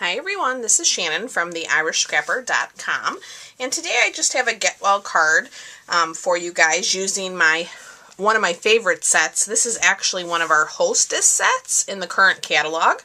Hi everyone, this is Shannon from theirishscrapper.com, and today I just have a get well card for you guys using one of my favorite sets. This is actually one of our Hostess sets in the current catalog.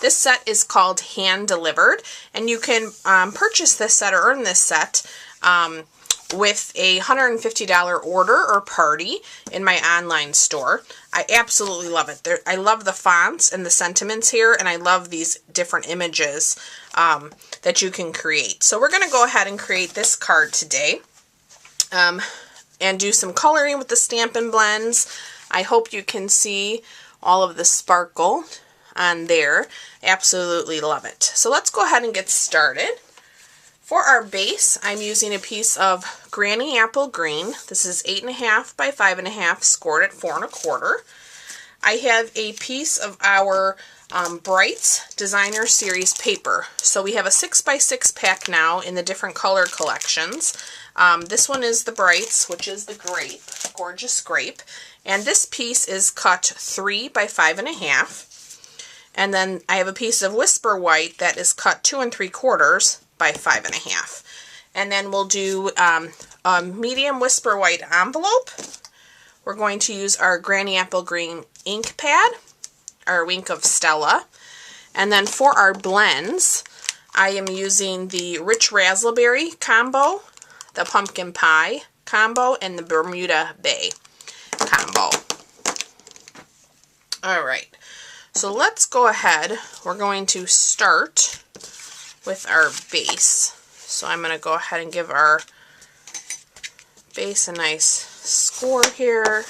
This set is called Hand Delivered, and you can purchase this set or earn this set with a $150 order or party in my online store. I absolutely love it. I love the fonts and the sentiments here, and I love these different images that you can create. So we're going to go ahead and create this card today and do some coloring with the Stampin' blends. I hope you can see all of the sparkle on there. Absolutely love it. So let's go ahead and get started. For our base, I'm using a piece of Granny Apple Green. This is 8.5 by 5.5, scored at 4 1/4. I have a piece of our Brights Designer Series paper. So we have a 6x6 pack now in the different color collections. This one is the Brights, which is the grape, gorgeous grape. And this piece is cut 3 by 5.5. And then I have a piece of Whisper White that is cut 2 3/4 by 5.5. And then we'll do a medium Whisper White envelope. We're going to use our Granny Apple Green ink pad, our Wink of Stella. And then for our blends, I am using the Rich Razzleberry combo, the Pumpkin Pie combo, and the Bermuda Bay combo. Alright, so let's go ahead. We're going to start with our base. So I'm going to go ahead and give our base a nice score here.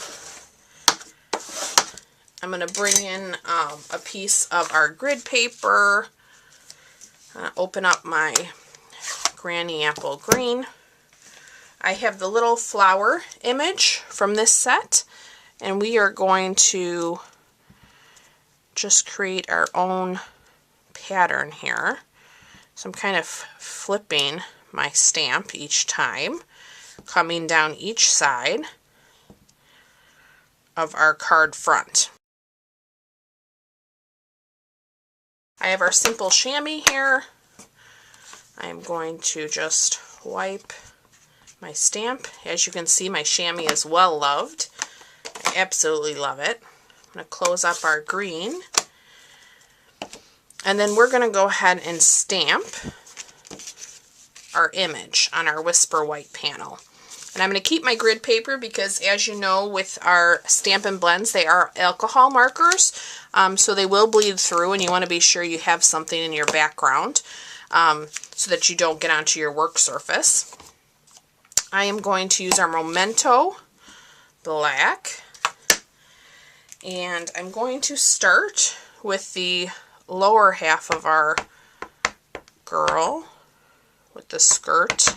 I'm going to bring in a piece of our grid paper. Open up my Granny Apple Green. I have the little flower image from this set, and we are going to just create our own pattern here. So I'm kind of flipping my stamp each time, coming down each side of our card front. I have our simple chamois here. I'm going to just wipe my stamp. As you can see, my chamois is well loved. I absolutely love it. I'm going to close up our green. And then we're going to go ahead and stamp our image on our Whisper White panel. And I'm going to keep my grid paper because, as you know, with our Stampin' blends, they are alcohol markers, so they will bleed through, and you want to be sure you have something in your background so that you don't get onto your work surface. I am going to use our Memento Black, and I'm going to start with the lower half of our girl with the skirt,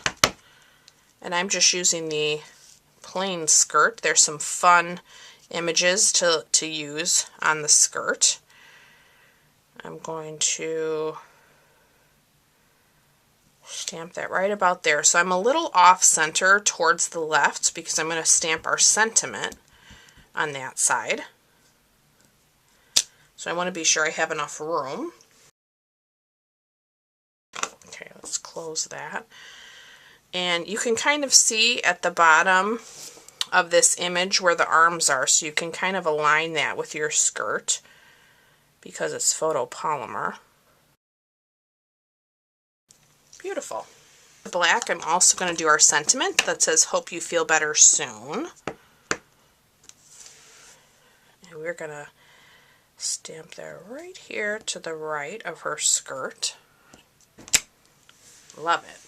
and I'm just using the plain skirt. There's some fun images to use on the skirt. I'm going to stamp that right about there. So I'm a little off center towards the left because I'm going to stamp our sentiment on that side. So I want to be sure I have enough room. Okay, let's close that. And you can kind of see at the bottom of this image where the arms are, so you can kind of align that with your skirt because it's photopolymer. Beautiful. Black, I'm also going to do our sentiment that says, "Hope you feel better soon." And we're going to stamp that right here to the right of her skirt. Love it.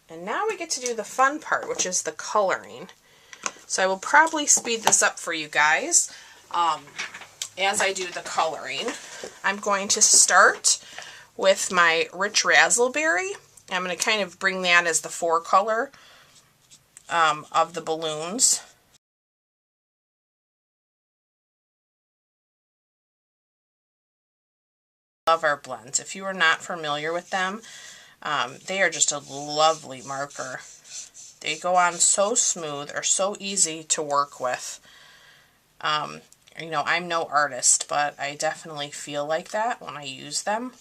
And now we get to do the fun part, which is the coloring. So I will probably speed this up for you guys as I do the coloring. I'm going to start with my Rich Razzleberry. I'm going to kind of bring that as the forecolor of the balloons. Love our blends. If you are not familiar with them, they are just a lovely marker. They go on so smooth, or so easy to work with. You know, I'm no artist, but I definitely feel like that when I use them.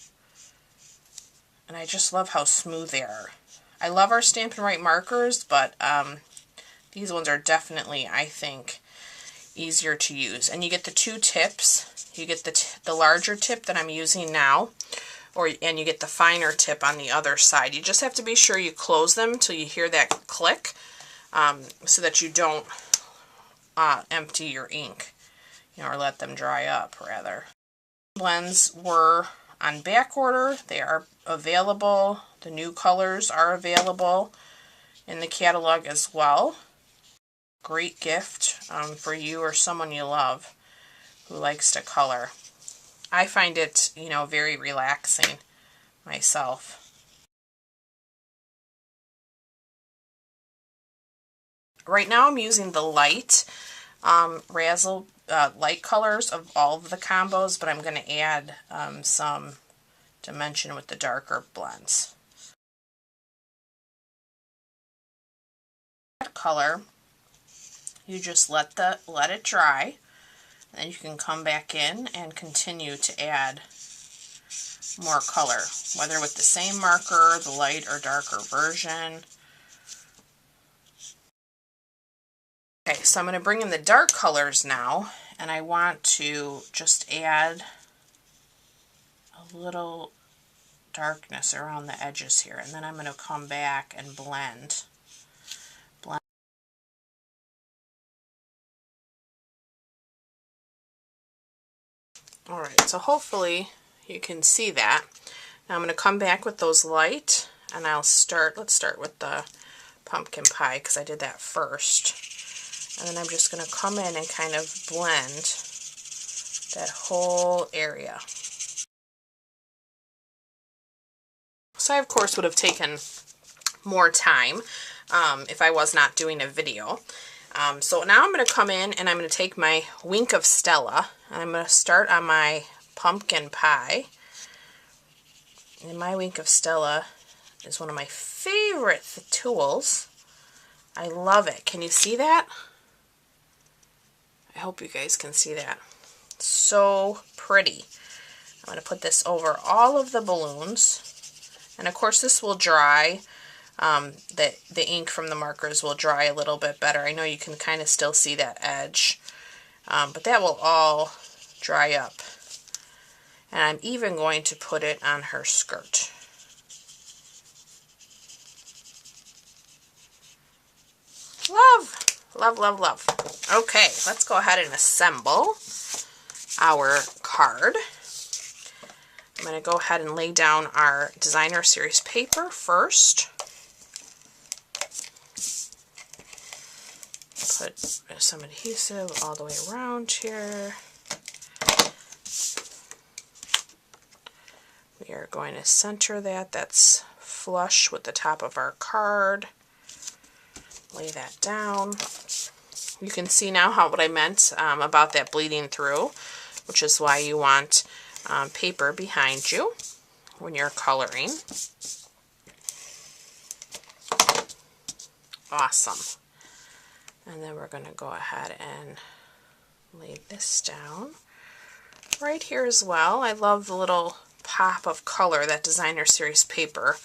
And I just love how smooth they are. I love our Stampin' Write markers, but these ones are definitely, I think, easier to use. And you get the two tips. You get the larger tip that I'm using now, and you get the finer tip on the other side. You just have to be sure you close them until you hear that click, so that you don't empty your ink, you know, or let them dry up, rather. Blends were on back order. They are available. The new colors are available in the catalog as well. Great gift for you or someone you love who likes to color. I find it, you know, very relaxing myself. Right now I'm using the light light colors of all of the combos, but I'm going to add some dimension with the darker blends. That color, you just let it dry, and then you can come back in and continue to add more color, whether with the same marker, the light or darker version. Okay, so I'm going to bring in the dark colors now, and I want to just add a little darkness around the edges here, and then I'm going to come back and blend. Alright, so hopefully you can see that. Now I'm going to come back with those light, and let's start with the pumpkin pie because I did that first. And then I'm just going to come in and kind of blend that whole area. So I, of course, would have taken more time if I was not doing a video. So now I'm going to come in and I'm going to take my Wink of Stella, and I'm going to start on my pumpkin pie. And my Wink of Stella is one of my favorite tools. I love it. Can you see that? I hope you guys can see that. It's so pretty. I'm going to put this over all of the balloons. And of course this will dry. The ink from the markers will dry a little bit better. I know you can kind of still see that edge. But that will all dry up. And I'm even going to put it on her skirt. Love! Love, love, love. Okay, let's go ahead and assemble our card. I'm going to go ahead and lay down our designer series paper first. Put some adhesive all the way around here. We are going to center that. That's flush with the top of our card. Lay that down. You can see now what I meant about that bleeding through, which is why you want paper behind you when you're coloring. Awesome. And then we're going to go ahead and lay this down right here as well. I love the little pop of color that designer series paper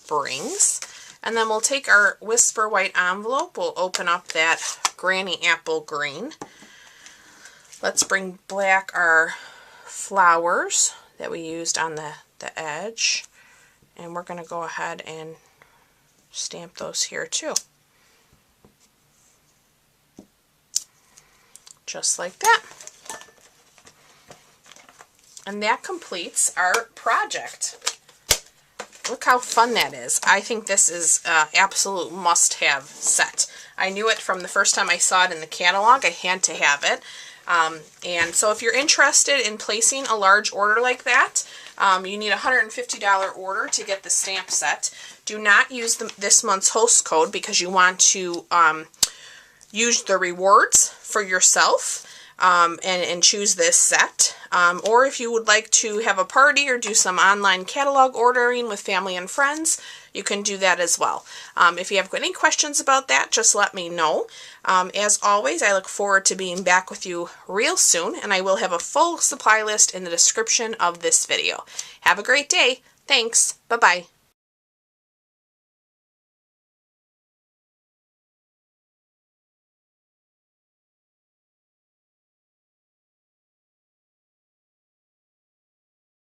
brings. And then we'll take our Whisper White envelope. We'll open up that Granny Apple Green. Let's bring black our flowers that we used on the edge. And we're going to go ahead and stamp those here too. Just like that. And that completes our project. Look how fun that is. I think this is an absolute must-have set. I knew it from the first time I saw it in the catalog. I had to have it. And so if you're interested in placing a large order like that, you need a $150 order to get the stamp set. Do not use this month's host code because you want to use the rewards for yourself and choose this set. Or if you would like to have a party or do some online catalog ordering with family and friends, you can do that as well. If you have any questions about that, just let me know. As always, I look forward to being back with you real soon, and I will have a full supply list in the description of this video. Have a great day. Thanks. Bye-bye.